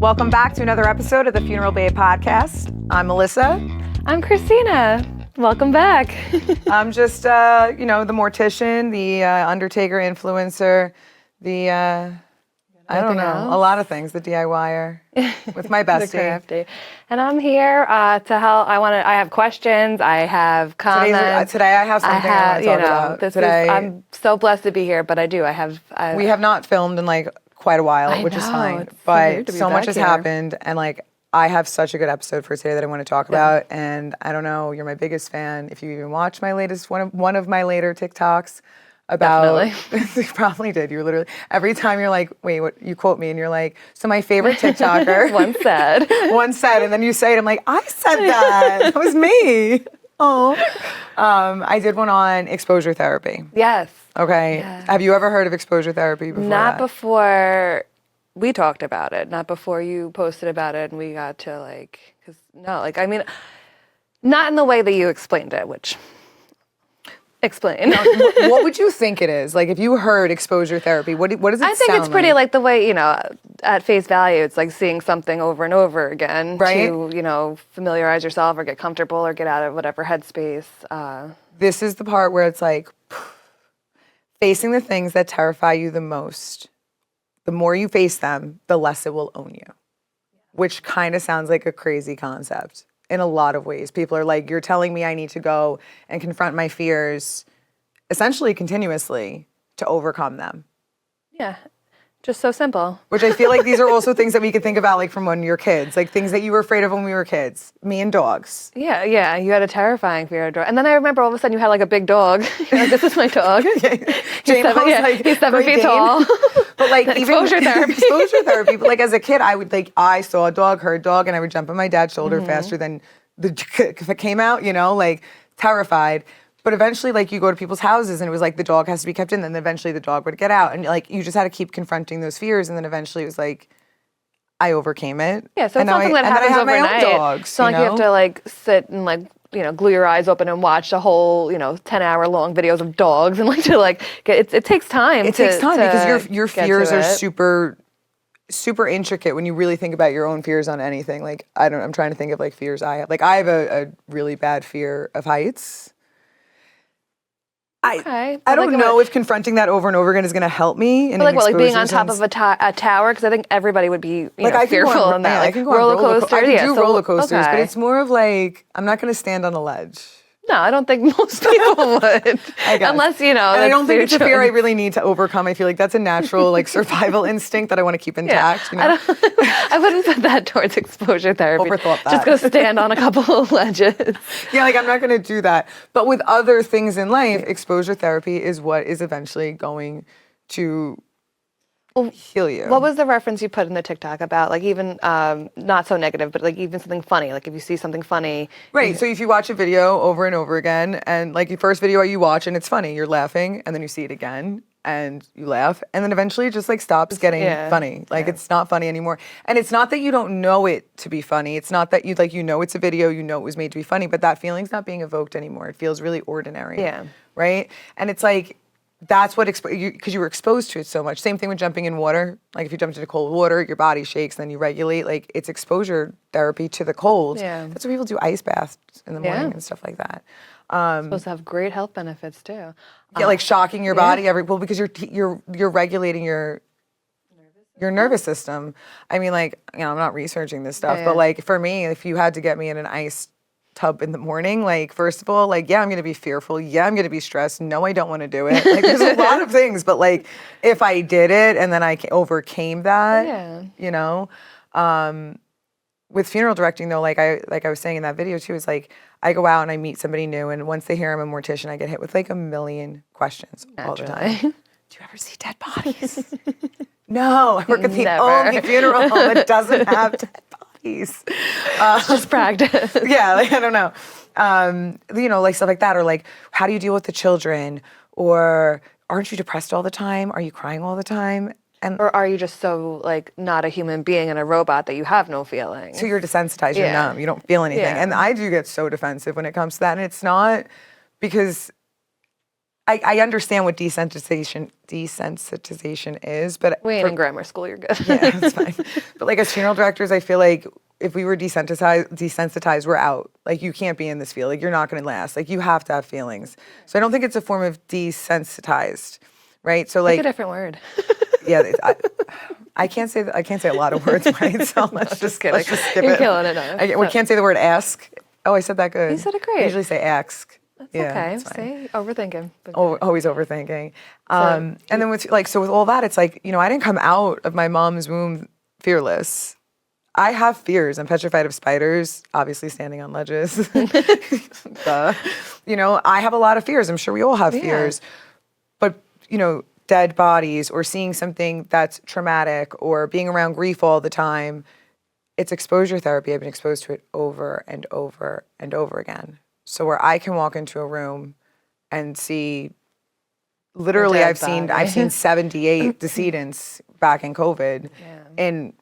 Welcome back to another episode of the Funeral Babe podcast. I'm Melissa. I'm Christina. Welcome back. I'm just, the mortician, the undertaker influencer, the, I don't know, a lot of things, the DIYer with my bestie. The crafty. And I'm here to help. I have questions. I have comments. Today I have something I want to talk about. I'm so blessed to be here, but we have not filmed in quite a while, which is fine. It's but so much has here. happened, and I have such a good episode for today that I want to talk about. And I don't know, you're my biggest fan. If you even watched my latest one of my later TikToks about, you probably did. You're literally every time you're like, wait, what? You quote me, and you're like, so my favorite TikToker once said, and then you say it. I'm like, I said that. That was me. Oh, I did one on exposure therapy. Yes. Okay. Yes. Have you ever heard of exposure therapy before? Not before we talked about it. Not before you posted about it, and we got to not in the way that you explained it. Which explain. Now, what would you think it is? If you heard exposure therapy, what does it sound like? I think it's pretty like the way, at face value, it's like seeing something over and over again, right? To, familiarize yourself or get comfortable or get out of whatever headspace. This is the part where it's like facing the things that terrify you the most. The more you face them, the less it will own you, which kind of sounds like a crazy concept. In a lot of ways, people are like, you're telling me I need to go and confront my fears essentially continuously to overcome them. Yeah, just so simple. Which I feel like these are also things that we could think about from when you're kids, things that you were afraid of when we were kids. Me and dogs. Yeah, you had a terrifying fear of dogs. And then I remember all of a sudden you had a big dog. You're like, this is my dog. He's 7 feet tall. But exposure therapy. Exposure therapy. But as a kid, I saw a dog, heard a dog, and I would jump on my dad's shoulder faster than if it came out, terrified. But eventually, you go to people's houses and it was the dog has to be kept in, then eventually the dog would get out. And you just had to keep confronting those fears. And then eventually it was I overcame it. Yeah, so it's something that happens overnight. My own dogs, it's not you have to sit and glue your eyes open and watch the whole 10-hour long videos of dogs and it takes time. It takes time because your fears are super intricate when you really think about your own fears on anything. I'm trying to think of fears I have. I have a really bad fear of heights. I don't know if confronting that over and over again is going to help me. Being on top of a tower? Because I think everybody would be fearful in that. I can go on roller coasters. I can do roller coasters, okay. But it's more of I'm not going to stand on a ledge. No, I don't think most people would. Unless, And I don't think it's a fear I really need to overcome. I feel like that's a natural survival instinct that I want to keep intact. Yeah. I wouldn't put that towards exposure therapy. Overthought that. Just go stand on a couple of ledges. Yeah, I'm not going to do that. But with other things in life, exposure therapy is what is eventually going to heal you. What was the reference you put in the TikTok about, even not so negative, but even something funny? If you see something funny. Right. So if you watch a video over and over again, and your first video you watch and it's funny, you're laughing, and then you see it again and you laugh, and then eventually it just stops getting funny. It's not funny anymore. And it's not that you don't know it to be funny. It's not that you it's a video, it was made to be funny, but that feeling's not being evoked anymore. It feels really ordinary. Yeah. Right? And it's that's what, because you were exposed to it so much. Same thing with jumping in water. If you jump into cold water, your body shakes, then you regulate. It's exposure therapy to the cold. Yeah. That's why people do ice baths in the morning and stuff like that. It's supposed to have great health benefits too. Yeah, shocking your body because you're regulating your nervous system. I mean, I'm not researching this stuff, but for me, if you had to get me in an ice tub in the morning, first of all, I'm going to be fearful. Yeah, I'm going to be stressed. No, I don't want to do it. There's a lot of things, but if I did it and then I overcame that, with funeral directing though, I was saying in that video too, is I go out and I meet somebody new, and once they hear I'm a mortician, I get hit with a million questions all the time. Do you ever see dead bodies? No, I work at the only funeral home that doesn't have dead bodies. Just practice. Yeah, I don't know. Stuff like that, or how do you deal with the children? Or aren't you depressed all the time? Are you crying all the time? Or are you just so not a human being and a robot that you have no feelings? So you're desensitized, you're numb, you don't feel anything. Yeah. And I do get so defensive when it comes to that. And it's not because I understand what desensitization is, but We ain't in grammar school. You're good. yeah, it's fine. But like as funeral directors, I feel like if we were desensitized, we're out. Like you can't be in this field. Like you're not going to last. Like you have to have feelings. So I don't think it's a form of desensitized, right? So Pick like a different word. yeah, I can't say a lot of words, right? So let's just kidding. skip You're it. killing it, no. We can't say the word ask. Oh, I said that good. You said it great. I usually say ask. That's Yeah, okay. it's fine. See, overthinking. But Always overthinking. And then with all that, it's like, I didn't come out of my mom's womb fearless. I have fears. I'm petrified of spiders, obviously standing on ledges. Duh. I have a lot of fears. I'm sure we all have fears. But, dead bodies or seeing something that's traumatic or being around grief all the time, it's exposure therapy. I've been exposed to it over and over and over again. So where I can walk into a room and see, literally, I've seen 78 decedents back in COVID in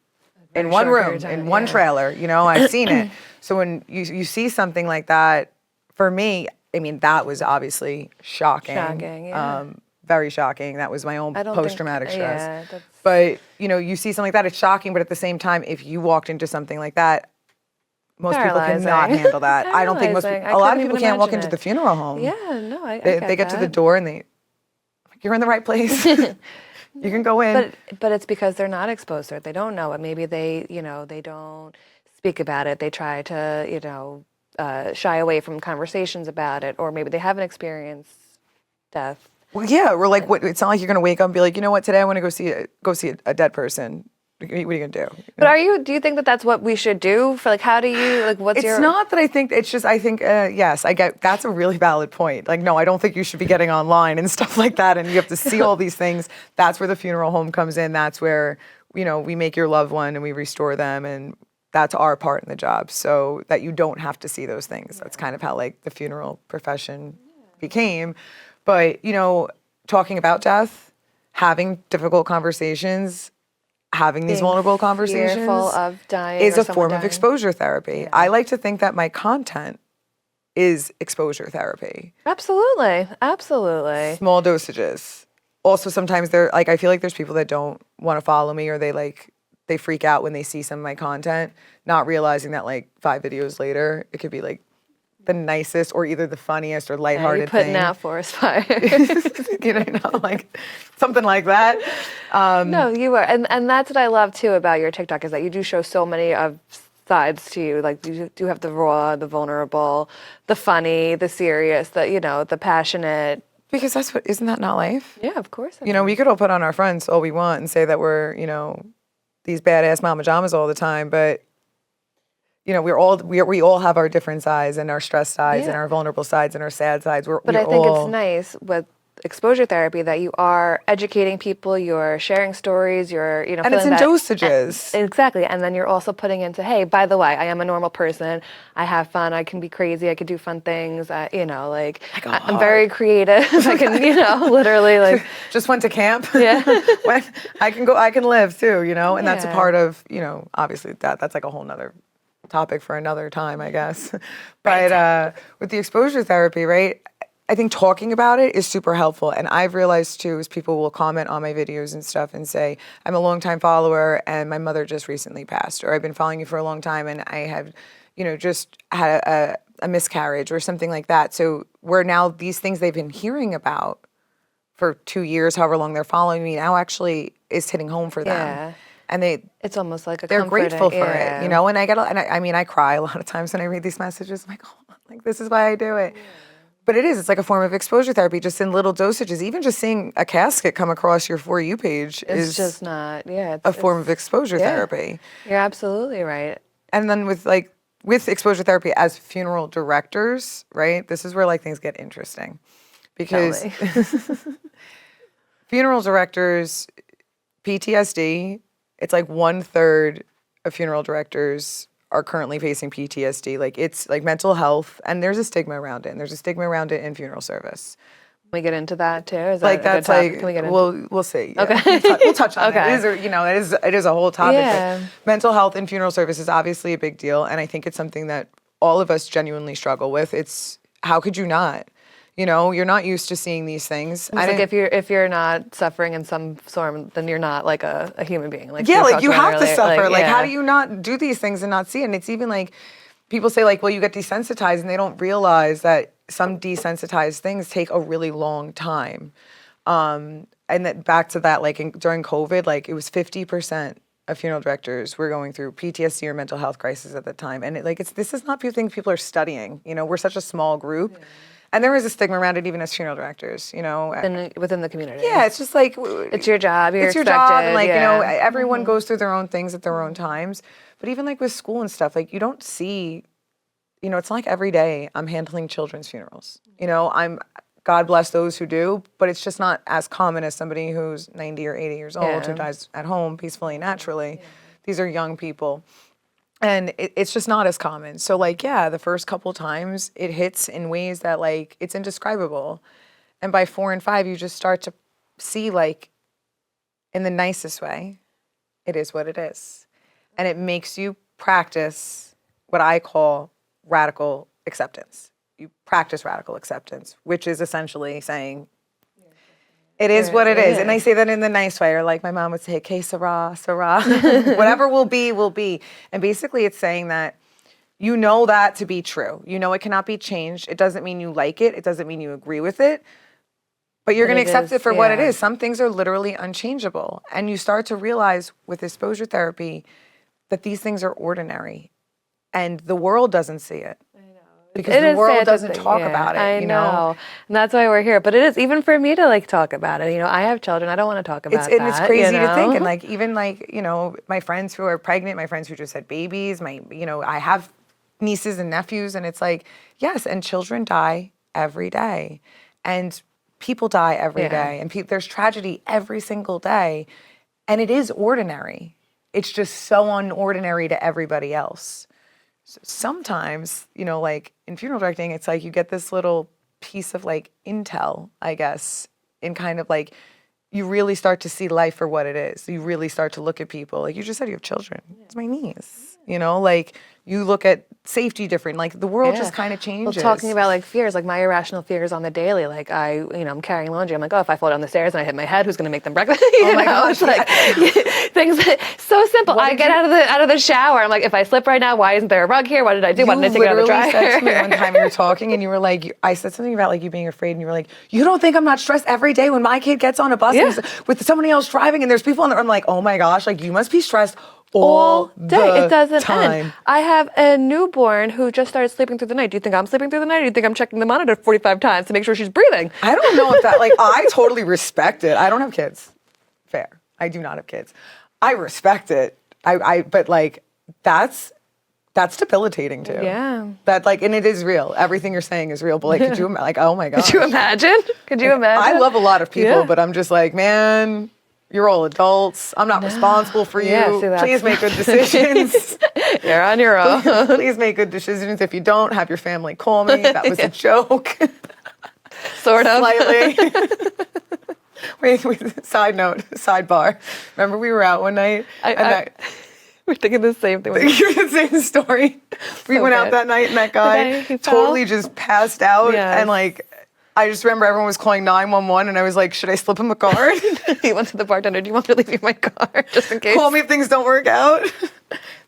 one room, in one trailer. I've seen it. So when you see something like that, for me, I mean, that was obviously shocking. Very shocking. That was my own post-traumatic stress. But, you see something like that, it's shocking. But at the same time, if you walked into something like that, most people cannot handle that. I don't think a lot of people can't walk into the funeral home. Yeah, no, They get to the door and you're in the right place. You can go in. But it's because they're not exposed to it. They don't know it. Maybe they don't speak about it. They try to, shy away from conversations about it, or maybe they haven't experienced death. Well, yeah, we're like, it's not like you're going to wake up and be like, you know what, today I want to go see a dead person. What are you going to do? But do you think that that's what we should do for how do you, what's your? It's not that I think, it's just, I think, yes, that's a really valid point. Like, no, I don't think you should be getting online and stuff like that. And you have to see all these things. That's where the funeral home comes in. That's where, we make your loved one and we restore them. And that's our part in the job. So that you don't have to see those things. That's kind of how the funeral profession became. But, talking about death, having difficult conversations, having these vulnerable conversations fearful of dying is or a form someone of dying. exposure therapy. Yeah. I like to think that my content is exposure therapy. Absolutely. Absolutely. Small dosages. Also, sometimes I feel like there's people that don't want to follow me or they freak out when they see some of my content, not realizing that 5 videos later, it could be the nicest or either the funniest or lighthearted you're putting thing. out forest fire. Something like that. No, you are. And that's what I love too about your TikTok is that you do show so many of sides to you. You do have the raw, the vulnerable, the funny, the serious, the passionate. Because isn't that not life? Yeah, of course. We could all put on our fronts all we want and say that we're, these badass mama jamas all the time, but we all have our different sides and our stress sides and our vulnerable sides and our sad sides. But I think it's nice with exposure therapy that you are educating people, you're sharing stories, you're and it's in dosages. Exactly, and then you're also putting into, hey, by the way, I am a normal person. I have fun. I can be crazy. I can do fun things. I'm very creative. I can, literally just went to camp. Yeah, I can live too. And that's a part of obviously that's a whole nother topic for another time, I guess. But with the exposure therapy, right, I think talking about it is super helpful. And I've realized too, is people will comment on my videos and stuff and say, I'm a longtime follower and my mother just recently passed, or I've been following you for a long time and I have, just had a miscarriage or something like that. So where now these things they've been hearing about for 2 years, however long they're following me, now actually is hitting home for them. Yeah. And it's almost like they're grateful for it, and I cry a lot of times when I read these messages. I'm like, this is why I do it. Yeah. But it's like a form of exposure therapy, just in little dosages. Even just seeing a casket come across your For You page is just not, a form of exposure therapy. You're absolutely right. And then with exposure therapy as funeral directors, right? This is where things get interesting, because funeral directors, PTSD. It's 1/3 of funeral directors are currently facing PTSD. It's mental health, and there's a stigma around it. And there's a stigma around it in funeral service. Can we get into that too? Is that that's Can we get into we'll see. Yeah. Okay. We'll touch on it. It is a whole topic. Yeah. But mental health in funeral service is obviously a big deal, and I think it's something that all of us genuinely struggle with. It's how could you not? You know, you're not used to seeing these things. It's like if you're not suffering in some form, then you're not like a human being. Like yeah, we like talked you about have to earlier. suffer. Like, how yeah. do you not do these things and not see it? And it's even like people say like, well, you get desensitized, and they don't realize that some desensitized things take a really long time. And that back to that, like during COVID, like it was 50% of funeral directors were going through PTSD or mental health crisis at the time. And this is not things people are studying. You know, we're such a small group. Yeah. And there is a stigma around it even as funeral directors, you know. Within the community. Yeah, it's just like... It's your job, it's your job, and like, you know, everyone goes through their own things at their own times. But even like with school and stuff, like you don't see, you know, it's not like every day I'm handling children's funerals. You know, God bless those who do, but it's just not as common as somebody who's 90 or 80 years old who dies at home peacefully and naturally. Yeah. These are young people. And it's just not as common. So like, yeah, the first couple times it hits in ways that like, it's indescribable. And by 4 and 5, you just start to see like, in the nicest way, it is what it is. And it makes you practice what I call radical acceptance. You practice radical acceptance, which is essentially saying, it is what it is. And I say that in the nice way, or like my mom would say, que sera, sera. Whatever will be, will be. And basically it's saying that you know that to be true. You know it cannot be changed. It doesn't mean you like it. It doesn't mean you agree with it. But you're going to accept it for what it is. Some things are literally unchangeable. And you start to realize with exposure therapy that these things are ordinary. And the world doesn't see it. Because the world doesn't talk about it, you know? And that's why we're here. But it is, even for me to like talk about it, you know, I have children, I don't want to talk about that. And it's crazy to think. And like, even like, you know, my friends who are pregnant, my friends who just had babies, you know, I have nieces and nephews, and it's like, yes, and children die every day. And people die every day. And there's tragedy every single day. And it is ordinary. It's just so unordinary to everybody else. So sometimes, you know, like in funeral directing, it's like you get this little piece of like intel, I guess, in kind of like, you really start to see life for what it is. You really start to look at people. Like you just said, you have children. It's my niece. You know, like you look at safety different. Like the world just kind of changes. Well, talking about like fears, like my irrational fears on the daily. Like I'm carrying laundry. I'm like, oh, if I fall down the stairs and I hit my head, who's going to make them breakfast? Oh my gosh! Like things so simple. I get out of the shower. I'm like, if I slip right now, why isn't there a rug here? What did I do? Why didn't I take it out of the dryer? You literally said to me one time we were talking, and you were like, I said something about like you being afraid, and you were like, you don't think I'm not stressed every day when my kid gets on a bus with somebody else driving, and there's people on there. I'm like, oh my gosh, like you must be stressed all day. It doesn't end. I have a newborn who just started sleeping through the night. Do you think I'm sleeping through the night, or do you think I'm checking the monitor 45 times to make sure she's breathing? I don't know if that, like, I totally respect it. I don't have kids. Fair. I do not have kids. I respect it. But like, that's debilitating too. Yeah. That like, and it is real. Everything you're saying is real. But like, could you, like, oh my gosh. Could you imagine? I love a lot of people, but I'm just like, man, you're all adults. I'm not responsible for you. Please make good decisions. You're on your own. Please make good decisions. If you don't, have your family call me. That was a joke. Sort of. Slightly. Wait, sidebar. Remember we were out one night? We're thinking the same thing. The same story. We went out that night and that guy totally just passed out. And like, I just remember everyone was calling 911 and I was like, should I slip him a card? He went to the bartender, do you want me to leave you my card just in case? Call me if things don't work out.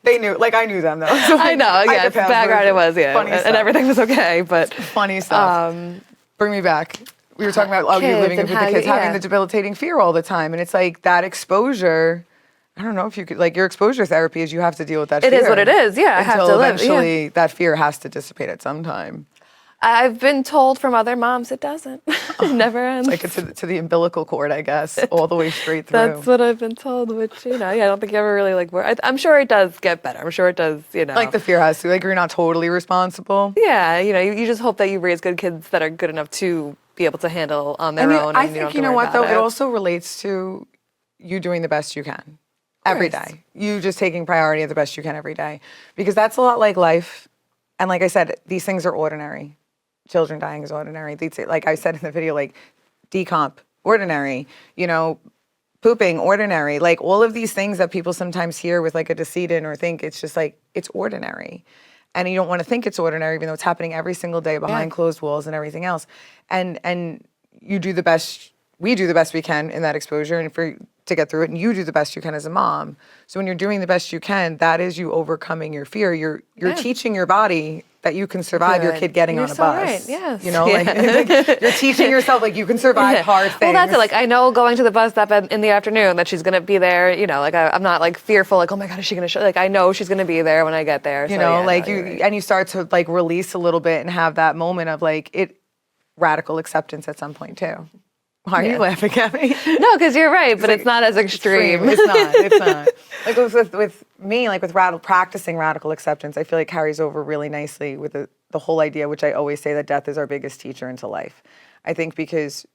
They knew, like I knew them though. So I know, yeah, background it was, yeah. And everything was okay, but. Funny stuff. Bring me back. We were talking about you living with the kids, having the debilitating fear all the time. And it's like that exposure, I don't know if you could, like your exposure therapy is you have to deal with that fear. It is what it is, yeah, I have to live. Eventually that fear has to dissipate at some time. I've been told from other moms it doesn't. It never ends. Like it's to the umbilical cord, I guess, all the way straight through. That's what I've been told, which, you know, I don't think you ever really like, I'm sure it does get better. I'm sure it does, you know. Like the fear has to, like you're not totally responsible. Yeah, you know, you just hope that you raise good kids that are good enough to be able to handle on their own. I think, you know what though, it also relates to you doing the best you can every day. You just taking priority of the best you can every day. Because that's a lot like life. And like I said, these things are ordinary. Children dying is ordinary. They'd say, like I said in the video, like decomp, ordinary, you know, pooping, ordinary. Like all of these things that people sometimes hear with like a decedent or think it's just like, it's ordinary. and you don't want to think it's ordinary, even though it's happening every single day behind closed walls and everything else. And you do the best, we do the best we can in that exposure and to get through it, and you do the best you can as a mom. So when you're doing the best you can, that is you overcoming your fear. You're teaching your body that you can survive your kid getting on a bus. Right. Yes. You know, like you're teaching yourself like you can survive hard things. Well, that's it. Like I know going to the bus stop in the afternoon that she's gonna be there. You know, like I'm not like fearful. Like, oh my God, is she gonna show? Like I know she's gonna be there when I get there. You know, like and you start to like release a little bit and have that moment of like radical acceptance at some point too. Why are you laughing at me? No, because you're right, but it's not as extreme. It's not. Like with me, like with practicing radical acceptance, I feel like carries over really nicely with the whole idea, which I always say that death is our biggest teacher into life. I think because,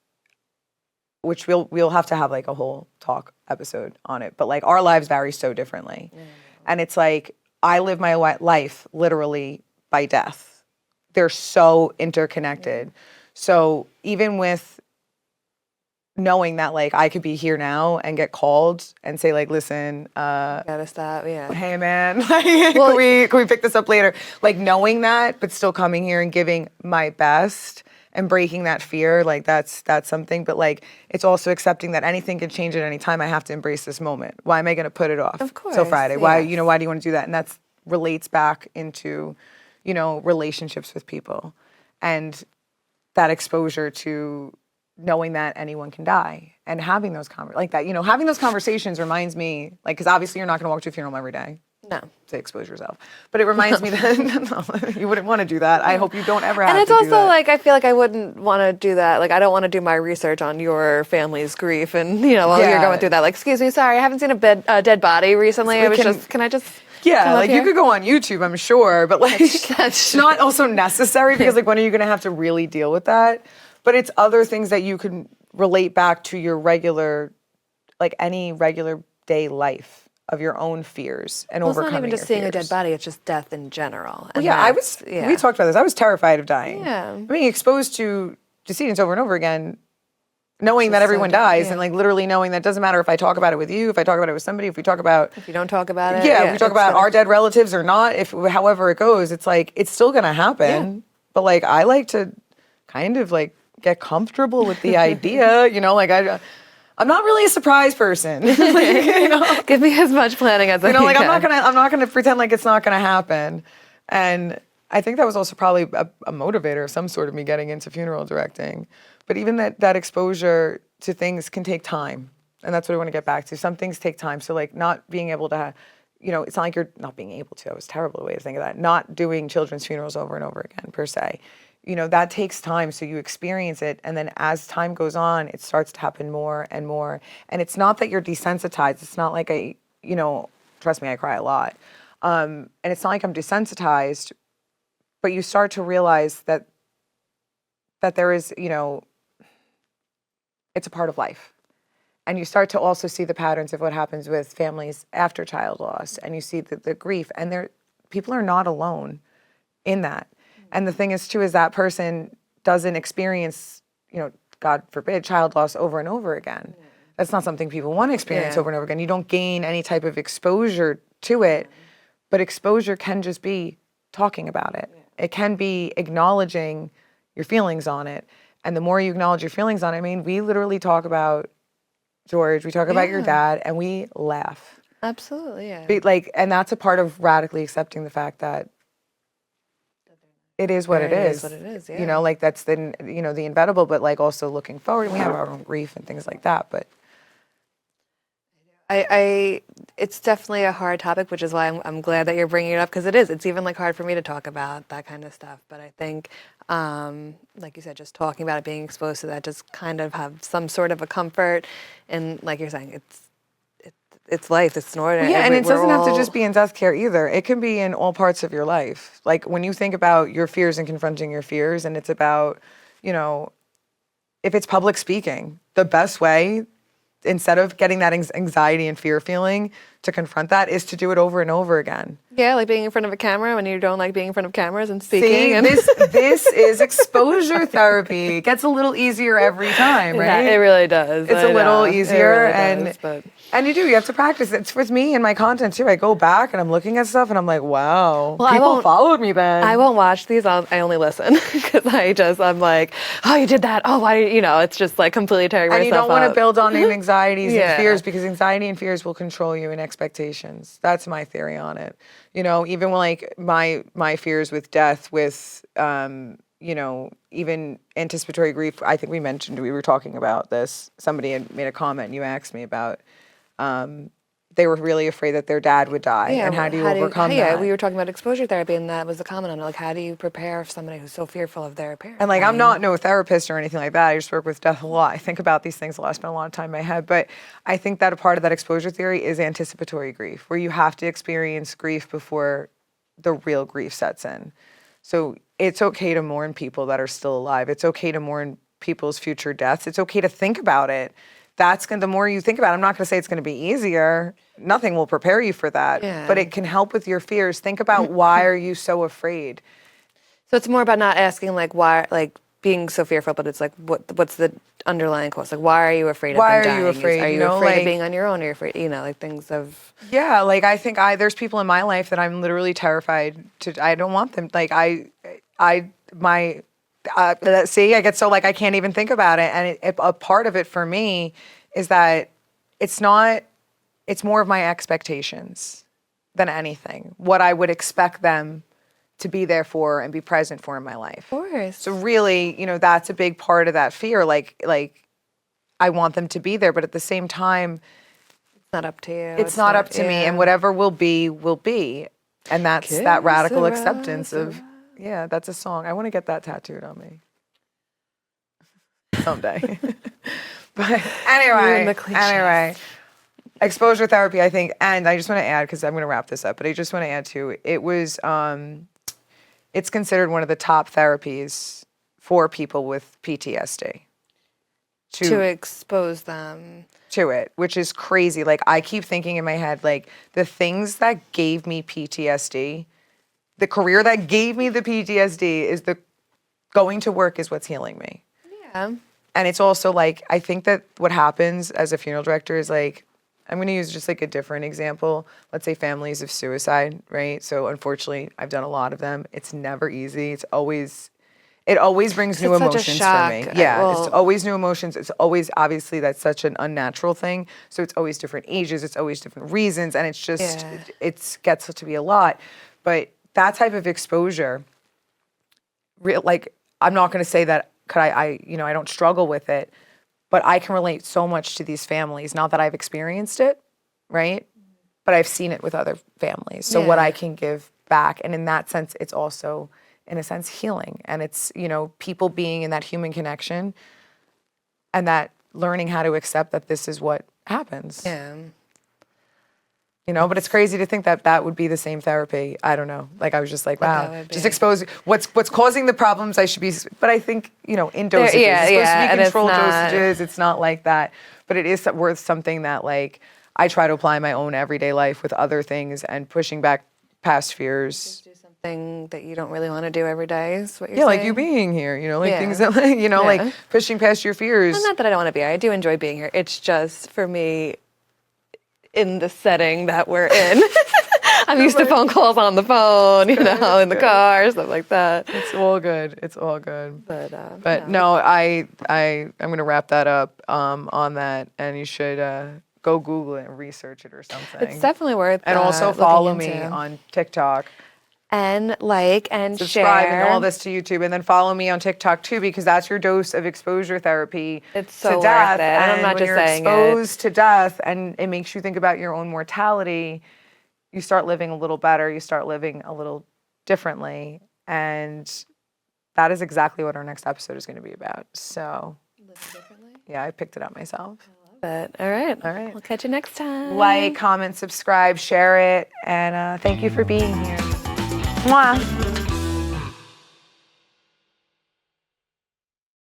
which we'll have to have like a whole talk episode on it, but like our lives vary so differently. And it's like, I live my life literally by death. They're so interconnected. So even with knowing that like I could be here now and get called and say like, listen, gotta stop, hey man, can we pick this up later? Like knowing that, but still coming here and giving my best and breaking that fear, like that's something. But like it's also accepting that anything can change at any time. I have to embrace this moment. Why am I gonna put it off till Friday? Why do you want to do that? And that's relates back into, relationships with people and that exposure to knowing that anyone can die and having those having those conversations reminds me, like, because obviously you're not going to walk to a funeral every day. No. To expose yourself. But it reminds me that no, you wouldn't want to do that. I hope you don't ever have to do that. And it's also like, I feel like I wouldn't want to do that. Like, I don't want to do my research on your family's grief and, while you're going through that. Like, excuse me, sorry, I haven't seen a dead body recently. Can I just... Yeah, like you could go on YouTube, I'm sure, but like that's not also necessary because like when are you going to have to really deal with that? But it's other things that you can relate back to your regular, like any regular day life of your own fears and overcoming it's not even just your seeing fears. a dead body, it's just death in general. And we talked about this. I was terrified of dying. Yeah. Being exposed to decedents over and over again, knowing that everyone dies and like literally knowing that it doesn't matter if I talk about it with you, if I talk about it with somebody, if we talk about... If you don't talk about it. If we talk about our dead relatives or not, however it goes, it's like, it's still going to happen. Yeah. But like, I like to kind of like get comfortable with the idea, like I'm not really a surprise person. Like, give me as much planning as I can. Like I'm not gonna pretend like it's not gonna happen. And I think that was also probably a motivator of some sort of me getting into funeral directing. But even that exposure to things can take time. And that's what I want to get back to. Some things take time. So like not being able to, it's not like you're not being able to. That was a terrible way to think of that. Not doing children's funerals over and over again per se. That takes time, so you experience it, and then as time goes on, it starts to happen more and more. And it's not that you're desensitized. It's not like trust me, I cry a lot. And it's not like I'm desensitized, but you start to realize that there is, it's a part of life. And you start to also see the patterns of what happens with families after child loss, and you see the grief, and people are not alone in that. And the thing is, too, is that person doesn't experience, God forbid, child loss over and over again. That's not something people want to experience over and over again. You don't gain any type of exposure to it, but exposure can just be talking about it. It can be acknowledging your feelings on it. And the more you acknowledge your feelings on it, I mean, we literally talk about George, we talk about your dad, and we laugh. Absolutely, yeah. And that's a part of radically accepting the fact that it is what it is. It is what it is, yeah. Like that's the inevitable, but like also looking forward. We have our own grief and things like that, but it's definitely a hard topic, which is why I'm glad that you're bringing it up, because it's even like hard for me to talk about that kind of stuff. But I think, like you said, just talking about it, being exposed to that, just kind of have some sort of a comfort. And like you're saying, it's life. It's ordinary. Yeah, and it doesn't have to just be in death care either. It can be in all parts of your life. Like when you think about your fears and confronting your fears, and it's about, if it's public speaking, the best way, instead of getting that anxiety and fear feeling, to confront that is to do it over and over again. Yeah, like being in front of a camera when you don't like being in front of cameras and speaking. See, and this is exposure therapy. It gets a little easier every time, right? Yeah, it really does. It's I a little know. It easier, really and does, but you have to practice. It's with me and my content too. I go back and I'm looking at stuff and I'm like, wow, Well, I people won't- followed me then. I won't watch these. I only listen because I'm like, oh, you did that. Oh, why? It's just like completely tearing myself And you don't want to up. build on anxieties Yeah. and fears, because anxiety and fears will control you and expectations. That's my theory on it. Even when like my fears with death, with even anticipatory grief. I think we were talking about this. Somebody had made a comment and you asked me about they were really afraid that their dad would die, and how do you overcome that? Yeah, we were talking about exposure therapy, and that was the comment on it. Like, how do you prepare for somebody who's so fearful of their parents? And like, I'm not no therapist or anything like that. I just work with death a lot. I think about these things a lot. I spend a lot of time in my head. But I think that a part of that exposure theory is anticipatory grief, where you have to experience grief before the real grief sets in. So it's okay to mourn people that are still alive. It's okay to mourn people's future deaths. It's okay to think about it. The more you think about it, I'm not going to say it's going to be easier. Nothing will prepare you for that. Yeah. But it can help with your fears. Think about, why are you so afraid? So it's more about not asking like why, like being so fearful, but it's like what's the underlying cause? Like, why are you afraid of Why them are you dying? afraid? Are You you know, afraid like- of being on your own? Are you afraid, like things of... Yeah, like I think there's people in my life that I'm literally terrified to. I don't want them. Like see, I get so like I can't even think about it. And a part of it for me is that it's more of my expectations than anything. What I would expect them to be there for and be present for in my life. Of course. So really, that's a big part of that fear. Like I want them to be there, but at the same time, It's not up to you. it's not up to me, yeah. and whatever will be, will be. And that's Que that radical sera, acceptance of, sera. yeah, that's a song. I want to get that tattooed on me someday. But You anyway, and the cliches. exposure therapy, I think, and I just want to add, because I'm going to wrap this up, but I just want to add too, it's considered one of the top therapies for people with PTSD. To expose them. To it, which is crazy. Like, I keep thinking in my head, like, the things that gave me PTSD, the career that gave me the PTSD is going to work is what's healing me. Yeah. And it's also like, I think that what happens as a funeral director is like, I'm going to use just like a different example. Let's say families of suicide, right? So unfortunately, I've done a lot of them. It's never easy. It always brings new It's such a emotions for shock. me. Yeah, Well- it's always new emotions. It's always, obviously, that's such an unnatural thing. So it's always different ages. It's always different reasons. And it's just, Yeah. it gets to be a lot. But that type of exposure, like, I'm not going to say that I don't struggle with it, but I can relate so much to these families. Not that I've experienced it, right? But I've seen it with other families. So what Yeah. I can give back. And in that sense, it's also, in a sense, healing. And it's, people being in that human connection and that learning how to accept that this is what happens. Yeah. But it's crazy to think that that would be the same therapy. I don't know. Like, I was just like, that wow, would just be. expose what's causing the problems. I should be, but I think, in dosages. yeah, it's supposed yeah, to and be it's controlled not- dosages. It's not like that. But it is worth something that, like, I try to apply in my own everyday life with other things and pushing back past fears. Do something that you don't really want to do every day is what you're Yeah, saying? like you being here, like Yeah. things that, like, like Yeah. pushing past your fears. Well, not that I don't want to be here. I do enjoy being here. It's just, for me, in the setting that we're in. I'm used to phone calls on the phone, in the car, stuff like that. It's all good. It's all good. But No, I'm going to wrap that up on that, and you should go Google it and research it or something. it's definitely worth and also looking follow me into. on TikTok. And like and Subscribe share. and all this to YouTube, and then follow me on TikTok too, because that's your dose of exposure therapy It's so to worth death. it, and I'm not when just you're saying it. exposed to death, and it makes you think about your own mortality, you start living a little better. You start living a little differently, and that is exactly what our next episode is going to be about. So, yeah, I picked it up myself. But all right. All right. We'll catch you next time. Like, comment, subscribe, share it, and thank you for being here. Mwah.